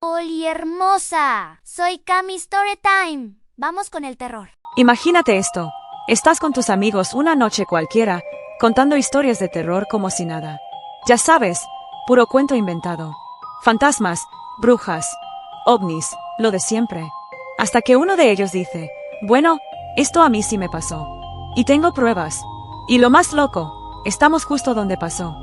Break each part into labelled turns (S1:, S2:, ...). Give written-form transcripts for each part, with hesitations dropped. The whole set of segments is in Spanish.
S1: Oli hermosa, soy Cami Storytime. Vamos con el terror.
S2: Imagínate esto. Estás con tus amigos una noche cualquiera, contando historias de terror como si nada. Ya sabes, puro cuento inventado. Fantasmas, brujas, ovnis, lo de siempre. Hasta que uno de ellos dice, bueno, esto a mí sí me pasó. Y tengo pruebas. Y lo más loco, estamos justo donde pasó.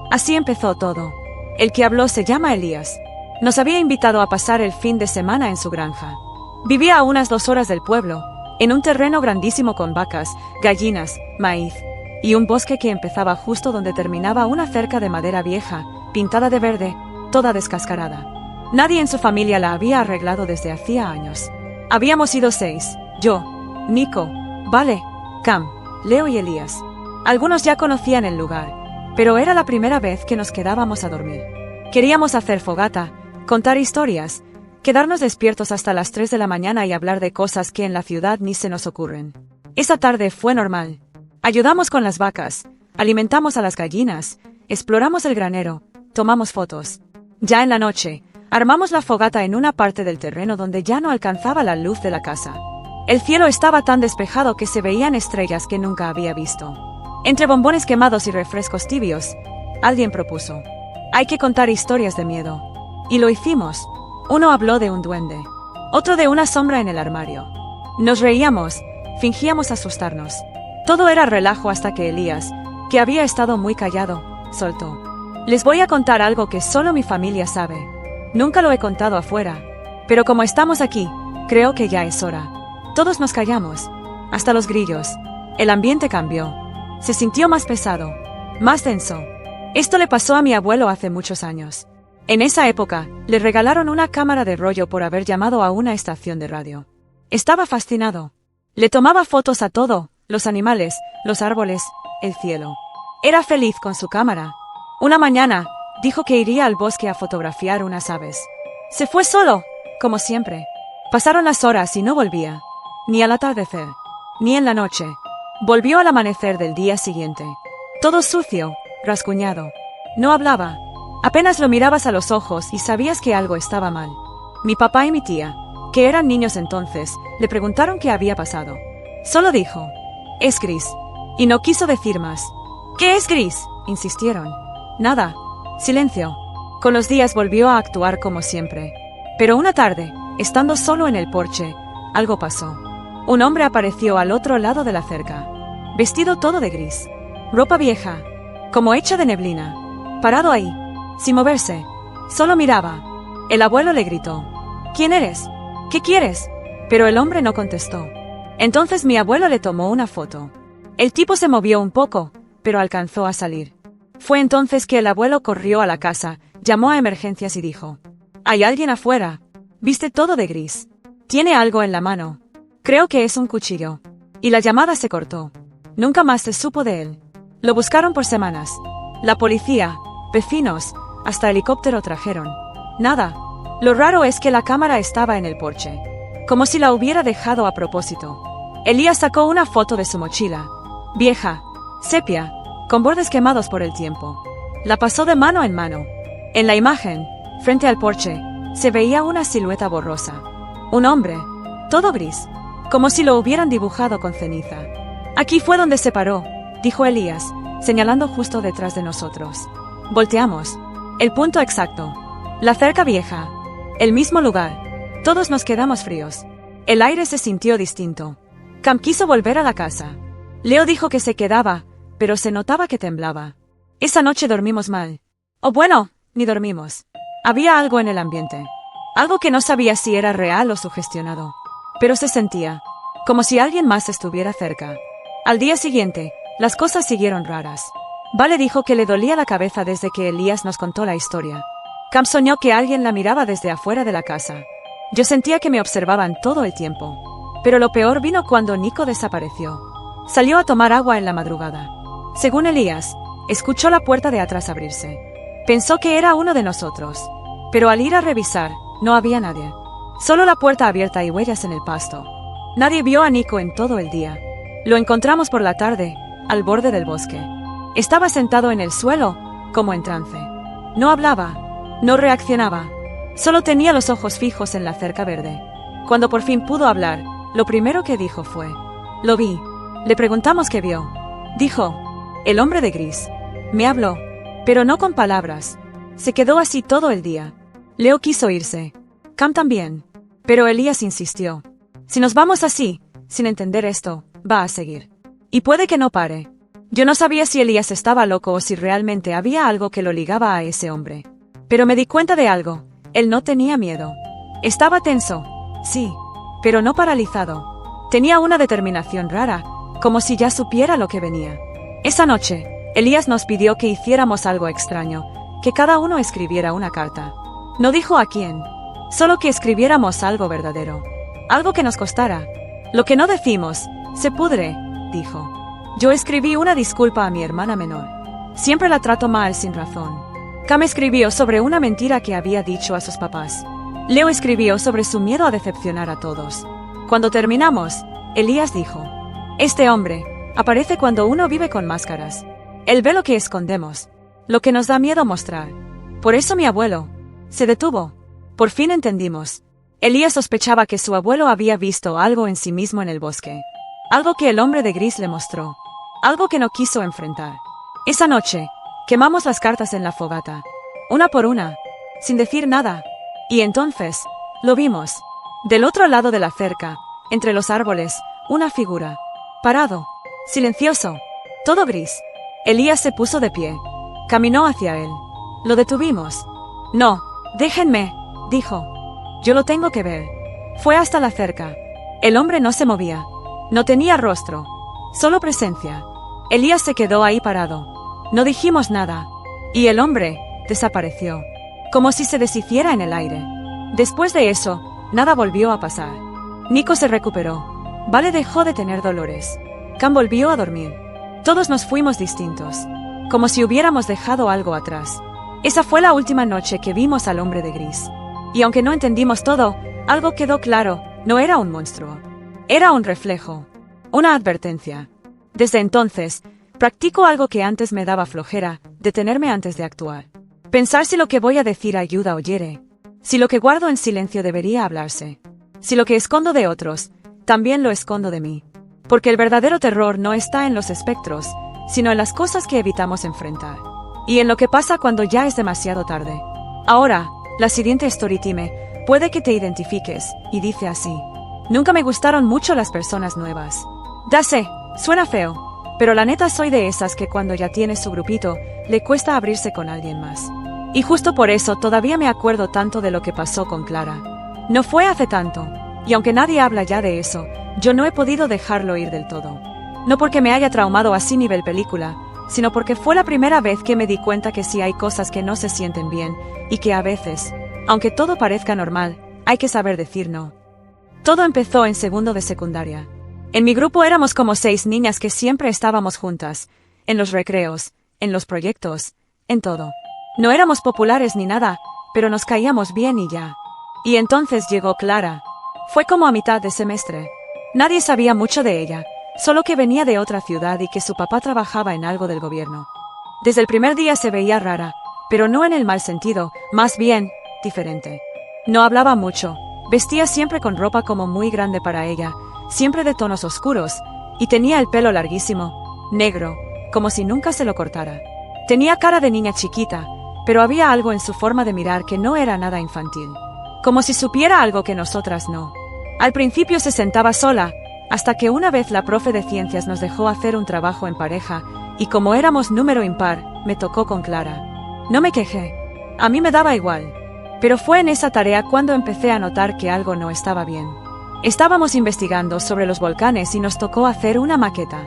S2: Así empezó todo. El que habló se llama Elías. Nos había invitado a pasar el fin de semana en su granja. Vivía a unas 2 horas del pueblo, en un terreno grandísimo con vacas, gallinas, maíz, y un bosque que empezaba justo donde terminaba una cerca de madera vieja, pintada de verde, toda descascarada. Nadie en su familia la había arreglado desde hacía años. Habíamos ido 6, yo, Nico, Vale, Cam, Leo y Elías. Algunos ya conocían el lugar, pero era la primera vez que nos quedábamos a dormir. Queríamos hacer fogata, contar historias, quedarnos despiertos hasta las 3 de la mañana y hablar de cosas que en la ciudad ni se nos ocurren. Esa tarde fue normal. Ayudamos con las vacas, alimentamos a las gallinas, exploramos el granero, tomamos fotos. Ya en la noche, armamos la fogata en una parte del terreno donde ya no alcanzaba la luz de la casa. El cielo estaba tan despejado que se veían estrellas que nunca había visto. Entre bombones quemados y refrescos tibios, alguien propuso: hay que contar historias de miedo. Y lo hicimos. Uno habló de un duende, otro de una sombra en el armario. Nos reíamos, fingíamos asustarnos. Todo era relajo hasta que Elías, que había estado muy callado, soltó: les voy a contar algo que solo mi familia sabe. Nunca lo he contado afuera, pero como estamos aquí, creo que ya es hora. Todos nos callamos, hasta los grillos. El ambiente cambió. Se sintió más pesado, más denso. Esto le pasó a mi abuelo hace muchos años. En esa época, le regalaron una cámara de rollo por haber llamado a una estación de radio. Estaba fascinado. Le tomaba fotos a todo, los animales, los árboles, el cielo. Era feliz con su cámara. Una mañana, dijo que iría al bosque a fotografiar unas aves. Se fue solo, como siempre. Pasaron las horas y no volvía. Ni al atardecer, ni en la noche. Volvió al amanecer del día siguiente. Todo sucio, rasguñado. No hablaba. Apenas lo mirabas a los ojos y sabías que algo estaba mal. Mi papá y mi tía, que eran niños entonces, le preguntaron qué había pasado. Solo dijo: es gris. Y no quiso decir más. ¿Qué es gris?, insistieron. Nada. Silencio. Con los días volvió a actuar como siempre. Pero una tarde, estando solo en el porche, algo pasó. Un hombre apareció al otro lado de la cerca. Vestido todo de gris. Ropa vieja, como hecha de neblina. Parado ahí, sin moverse. Solo miraba. El abuelo le gritó: ¿quién eres? ¿Qué quieres? Pero el hombre no contestó. Entonces mi abuelo le tomó una foto. El tipo se movió un poco, pero alcanzó a salir. Fue entonces que el abuelo corrió a la casa, llamó a emergencias y dijo: hay alguien afuera. Viste todo de gris. Tiene algo en la mano. Creo que es un cuchillo. Y la llamada se cortó. Nunca más se supo de él. Lo buscaron por semanas. La policía, vecinos, hasta helicóptero trajeron. Nada. Lo raro es que la cámara estaba en el porche. Como si la hubiera dejado a propósito. Elías sacó una foto de su mochila. Vieja, sepia, con bordes quemados por el tiempo. La pasó de mano en mano. En la imagen, frente al porche, se veía una silueta borrosa. Un hombre, todo gris, como si lo hubieran dibujado con ceniza. Aquí fue donde se paró, dijo Elías, señalando justo detrás de nosotros. Volteamos. El punto exacto. La cerca vieja. El mismo lugar. Todos nos quedamos fríos. El aire se sintió distinto. Cam quiso volver a la casa. Leo dijo que se quedaba, pero se notaba que temblaba. Esa noche dormimos mal. O bueno, ni dormimos. Había algo en el ambiente. Algo que no sabía si era real o sugestionado. Pero se sentía. Como si alguien más estuviera cerca. Al día siguiente, las cosas siguieron raras. Vale dijo que le dolía la cabeza desde que Elías nos contó la historia. Cam soñó que alguien la miraba desde afuera de la casa. Yo sentía que me observaban todo el tiempo. Pero lo peor vino cuando Nico desapareció. Salió a tomar agua en la madrugada. Según Elías, escuchó la puerta de atrás abrirse. Pensó que era uno de nosotros. Pero al ir a revisar, no había nadie. Solo la puerta abierta y huellas en el pasto. Nadie vio a Nico en todo el día. Lo encontramos por la tarde, al borde del bosque. Estaba sentado en el suelo, como en trance. No hablaba, no reaccionaba. Solo tenía los ojos fijos en la cerca verde. Cuando por fin pudo hablar, lo primero que dijo fue: «Lo vi». Le preguntamos qué vio. Dijo: «El hombre de gris». Me habló, pero no con palabras. Se quedó así todo el día. Leo quiso irse. Cam también. Pero Elías insistió: «Si nos vamos así, sin entender esto, va a seguir. Y puede que no pare». Yo no sabía si Elías estaba loco o si realmente había algo que lo ligaba a ese hombre. Pero me di cuenta de algo. Él no tenía miedo. Estaba tenso, sí, pero no paralizado. Tenía una determinación rara, como si ya supiera lo que venía. Esa noche, Elías nos pidió que hiciéramos algo extraño, que cada uno escribiera una carta. No dijo a quién, solo que escribiéramos algo verdadero. Algo que nos costara. Lo que no decimos, se pudre, dijo. Yo escribí una disculpa a mi hermana menor. Siempre la trato mal sin razón. Cam escribió sobre una mentira que había dicho a sus papás. Leo escribió sobre su miedo a decepcionar a todos. Cuando terminamos, Elías dijo: «Este hombre aparece cuando uno vive con máscaras. Él ve lo que escondemos, lo que nos da miedo mostrar. Por eso mi abuelo se detuvo». Por fin entendimos. Elías sospechaba que su abuelo había visto algo en sí mismo en el bosque. Algo que el hombre de gris le mostró. Algo que no quiso enfrentar. Esa noche, quemamos las cartas en la fogata. Una por una, sin decir nada. Y entonces, lo vimos. Del otro lado de la cerca, entre los árboles, una figura. Parado. Silencioso. Todo gris. Elías se puso de pie. Caminó hacia él. Lo detuvimos. «No, déjenme», dijo. «Yo lo tengo que ver». Fue hasta la cerca. El hombre no se movía. No tenía rostro. Solo presencia. Elías se quedó ahí parado. No dijimos nada. Y el hombre desapareció. Como si se deshiciera en el aire. Después de eso, nada volvió a pasar. Nico se recuperó. Vale dejó de tener dolores. Cam volvió a dormir. Todos nos fuimos distintos. Como si hubiéramos dejado algo atrás. Esa fue la última noche que vimos al hombre de gris. Y aunque no entendimos todo, algo quedó claro: no era un monstruo. Era un reflejo. Una advertencia. Desde entonces, practico algo que antes me daba flojera: detenerme antes de actuar. Pensar si lo que voy a decir ayuda o hiere. Si lo que guardo en silencio debería hablarse. Si lo que escondo de otros, también lo escondo de mí. Porque el verdadero terror no está en los espectros, sino en las cosas que evitamos enfrentar. Y en lo que pasa cuando ya es demasiado tarde. Ahora, la siguiente storytime puede que te identifiques, y dice así: «Nunca me gustaron mucho las personas nuevas. Ya sé, suena feo, pero la neta soy de esas que cuando ya tienes su grupito, le cuesta abrirse con alguien más. Y justo por eso todavía me acuerdo tanto de lo que pasó con Clara. No fue hace tanto, y aunque nadie habla ya de eso, yo no he podido dejarlo ir del todo. No porque me haya traumado así nivel película, sino porque fue la primera vez que me di cuenta que sí hay cosas que no se sienten bien, y que a veces, aunque todo parezca normal, hay que saber decir no». Todo empezó en segundo de secundaria. En mi grupo éramos como 6 niñas que siempre estábamos juntas, en los recreos, en los proyectos, en todo. No éramos populares ni nada, pero nos caíamos bien y ya. Y entonces llegó Clara. Fue como a mitad de semestre. Nadie sabía mucho de ella, solo que venía de otra ciudad y que su papá trabajaba en algo del gobierno. Desde el primer día se veía rara, pero no en el mal sentido, más bien, diferente. No hablaba mucho, vestía siempre con ropa como muy grande para ella, siempre de tonos oscuros, y tenía el pelo larguísimo, negro, como si nunca se lo cortara. Tenía cara de niña chiquita, pero había algo en su forma de mirar que no era nada infantil. Como si supiera algo que nosotras no. Al principio se sentaba sola, hasta que una vez la profe de ciencias nos dejó hacer un trabajo en pareja, y como éramos número impar, me tocó con Clara. No me quejé. A mí me daba igual. Pero fue en esa tarea cuando empecé a notar que algo no estaba bien. Estábamos investigando sobre los volcanes y nos tocó hacer una maqueta.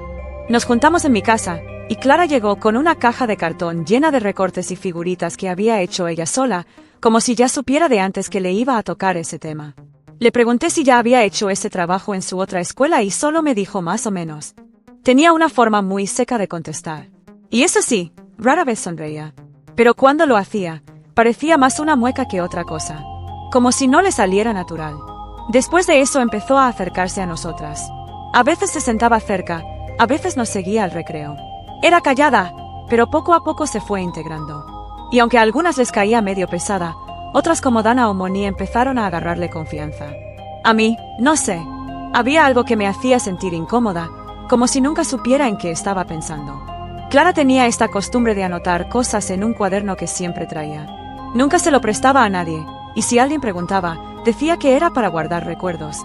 S2: Nos juntamos en mi casa, y Clara llegó con una caja de cartón llena de recortes y figuritas que había hecho ella sola, como si ya supiera de antes que le iba a tocar ese tema. Le pregunté si ya había hecho ese trabajo en su otra escuela y solo me dijo más o menos. Tenía una forma muy seca de contestar. Y eso sí, rara vez sonreía. Pero cuando lo hacía, parecía más una mueca que otra cosa. Como si no le saliera natural. Después de eso empezó a acercarse a nosotras. A veces se sentaba cerca, a veces nos seguía al recreo. Era callada, pero poco a poco se fue integrando. Y aunque a algunas les caía medio pesada, Otras como Dana o Moni empezaron a agarrarle confianza. A mí, no sé. Había algo que me hacía sentir incómoda, como si nunca supiera en qué estaba pensando. Clara tenía esta costumbre de anotar cosas en un cuaderno que siempre traía. Nunca se lo prestaba a nadie, y si alguien preguntaba, decía que era para guardar recuerdos.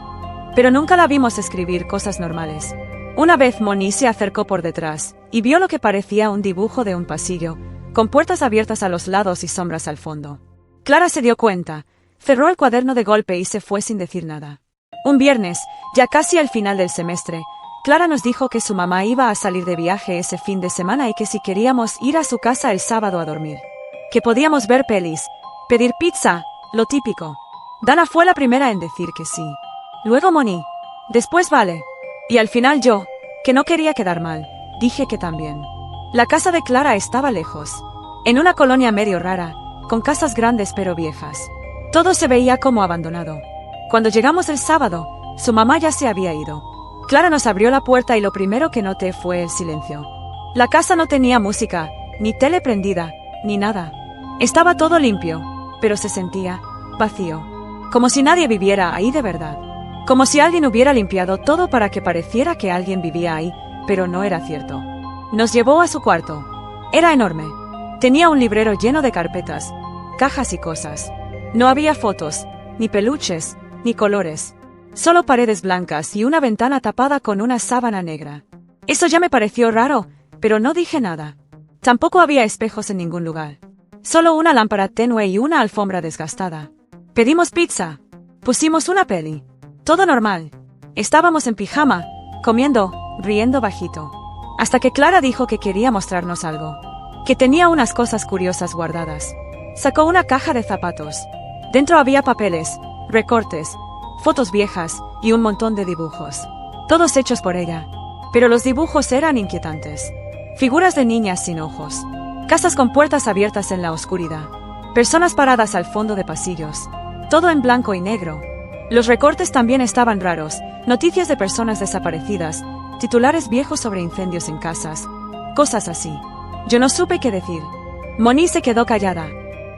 S2: Pero nunca la vimos escribir cosas normales. Una vez Moni se acercó por detrás, y vio lo que parecía un dibujo de un pasillo, con puertas abiertas a los lados y sombras al fondo. Clara se dio cuenta, cerró el cuaderno de golpe y se fue sin decir nada. Un viernes, ya casi al final del semestre, Clara nos dijo que su mamá iba a salir de viaje ese fin de semana y que si queríamos ir a su casa el sábado a dormir. Que podíamos ver pelis, pedir pizza, lo típico. Dana fue la primera en decir que sí. Luego Moni. Después Vale. Y al final yo, que no quería quedar mal, dije que también. La casa de Clara estaba lejos. En una colonia medio rara, con casas grandes pero viejas. Todo se veía como abandonado. Cuando llegamos el sábado, su mamá ya se había ido. Clara nos abrió la puerta y lo primero que noté fue el silencio. La casa no tenía música, ni tele prendida, ni nada. Estaba todo limpio, pero se sentía vacío. Como si nadie viviera ahí de verdad. Como si alguien hubiera limpiado todo para que pareciera que alguien vivía ahí, pero no era cierto. Nos llevó a su cuarto. Era enorme. Tenía un librero lleno de carpetas, cajas y cosas. No había fotos, ni peluches, ni colores. Solo paredes blancas y una ventana tapada con una sábana negra. Eso ya me pareció raro, pero no dije nada. Tampoco había espejos en ningún lugar. Solo una lámpara tenue y una alfombra desgastada. Pedimos pizza. Pusimos una peli. Todo normal. Estábamos en pijama, comiendo, riendo bajito. Hasta que Clara dijo que quería mostrarnos algo. Que tenía unas cosas curiosas guardadas. Sacó una caja de zapatos. Dentro había papeles, recortes, fotos viejas y un montón de dibujos. Todos hechos por ella. Pero los dibujos eran inquietantes. Figuras de niñas sin ojos. Casas con puertas abiertas en la oscuridad. Personas paradas al fondo de pasillos. Todo en blanco y negro. Los recortes también estaban raros. Noticias de personas desaparecidas. Titulares viejos sobre incendios en casas. Cosas así. Yo no supe qué decir. Moni se quedó callada.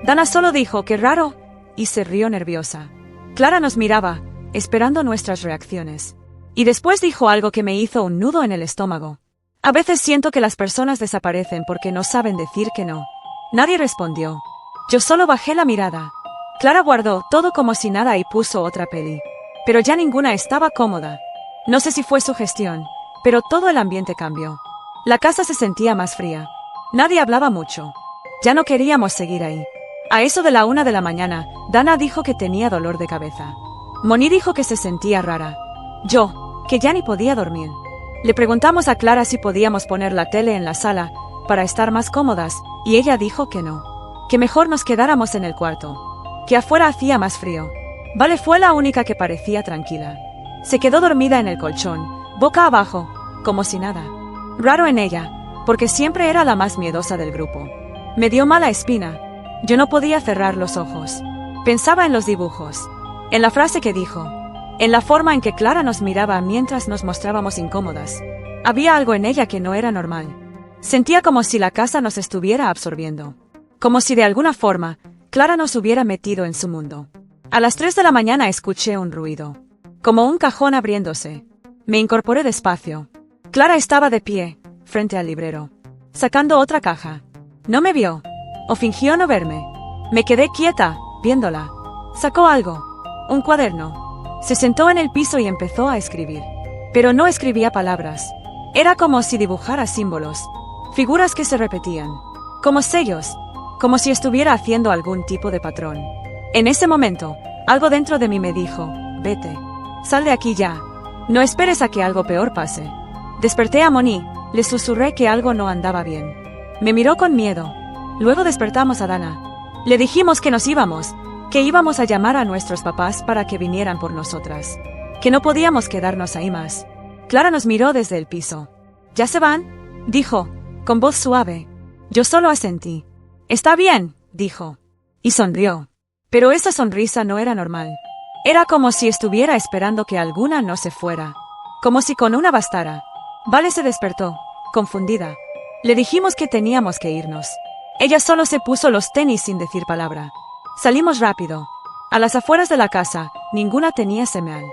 S2: Dana solo dijo "qué raro" y se rió nerviosa. Clara nos miraba, esperando nuestras reacciones. Y después dijo algo que me hizo un nudo en el estómago. A veces siento que las personas desaparecen porque no saben decir que no. Nadie respondió. Yo solo bajé la mirada. Clara guardó todo como si nada y puso otra peli. Pero ya ninguna estaba cómoda. No sé si fue su gestión, pero todo el ambiente cambió. La casa se sentía más fría. Nadie hablaba mucho. Ya no queríamos seguir ahí. A eso de la 1 de la mañana, Dana dijo que tenía dolor de cabeza. Moni dijo que se sentía rara. Yo, que ya ni podía dormir. Le preguntamos a Clara si podíamos poner la tele en la sala, para estar más cómodas, y ella dijo que no. Que mejor nos quedáramos en el cuarto. Que afuera hacía más frío. Vale fue la única que parecía tranquila. Se quedó dormida en el colchón, boca abajo, como si nada. Raro en ella, porque siempre era la más miedosa del grupo. Me dio mala espina. Yo no podía cerrar los ojos. Pensaba en los dibujos. En la frase que dijo. En la forma en que Clara nos miraba mientras nos mostrábamos incómodas. Había algo en ella que no era normal. Sentía como si la casa nos estuviera absorbiendo. Como si de alguna forma, Clara nos hubiera metido en su mundo. A las 3 de la mañana escuché un ruido. Como un cajón abriéndose. Me incorporé despacio. Clara estaba de pie, frente al librero. Sacando otra caja. No me vio. O fingió no verme. Me quedé quieta, viéndola. Sacó algo. Un cuaderno. Se sentó en el piso y empezó a escribir. Pero no escribía palabras. Era como si dibujara símbolos. Figuras que se repetían. Como sellos. Como si estuviera haciendo algún tipo de patrón. En ese momento, algo dentro de mí me dijo, vete. Sal de aquí ya. No esperes a que algo peor pase. Desperté a Moni, le susurré que algo no andaba bien. Me miró con miedo. Luego despertamos a Dana. Le dijimos que nos íbamos, que íbamos a llamar a nuestros papás para que vinieran por nosotras. Que no podíamos quedarnos ahí más. Clara nos miró desde el piso. ¿Ya se van?, dijo, con voz suave. Yo solo asentí. Está bien, dijo. Y sonrió. Pero esa sonrisa no era normal. Era como si estuviera esperando que alguna no se fuera. Como si con una bastara. Vale se despertó, confundida. Le dijimos que teníamos que irnos. Ella solo se puso los tenis sin decir palabra. Salimos rápido. A las afueras de la casa, ninguna tenía señal.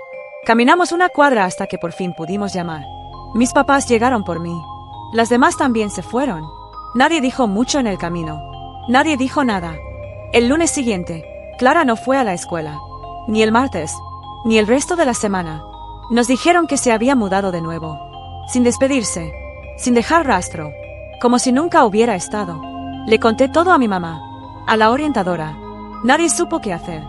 S2: Caminamos una cuadra hasta que por fin pudimos llamar. Mis papás llegaron por mí. Las demás también se fueron. Nadie dijo mucho en el camino. Nadie dijo nada. El lunes siguiente, Clara no fue a la escuela. Ni el martes, ni el resto de la semana. Nos dijeron que se había mudado de nuevo. Sin despedirse, sin dejar rastro, como si nunca hubiera estado. Le conté todo a mi mamá, a la orientadora. Nadie supo qué hacer.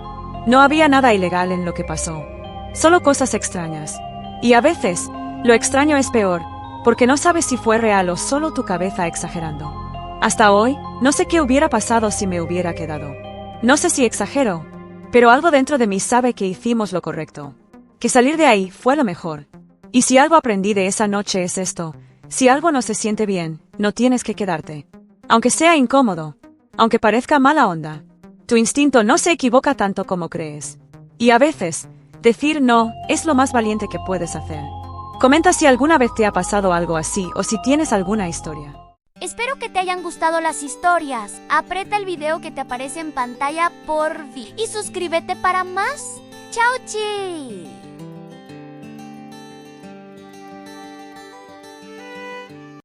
S2: No había nada ilegal en lo que pasó. Solo cosas extrañas. Y a veces, lo extraño es peor, porque no sabes si fue real o solo tu cabeza exagerando. Hasta hoy, no sé qué hubiera pasado si me hubiera quedado. No sé si exagero, pero algo dentro de mí sabe que hicimos lo correcto. Que salir de ahí fue lo mejor. Y si algo aprendí de esa noche es esto: si algo no se siente bien, no tienes que quedarte. Aunque sea incómodo, aunque parezca mala onda, tu instinto no se equivoca tanto como crees. Y a veces, decir no es lo más valiente que puedes hacer. Comenta si alguna vez te ha pasado algo así o si tienes alguna historia.
S1: Espero que te hayan gustado las historias. Aprieta el video que te aparece en pantalla y suscríbete para más. ¡Chao, chi!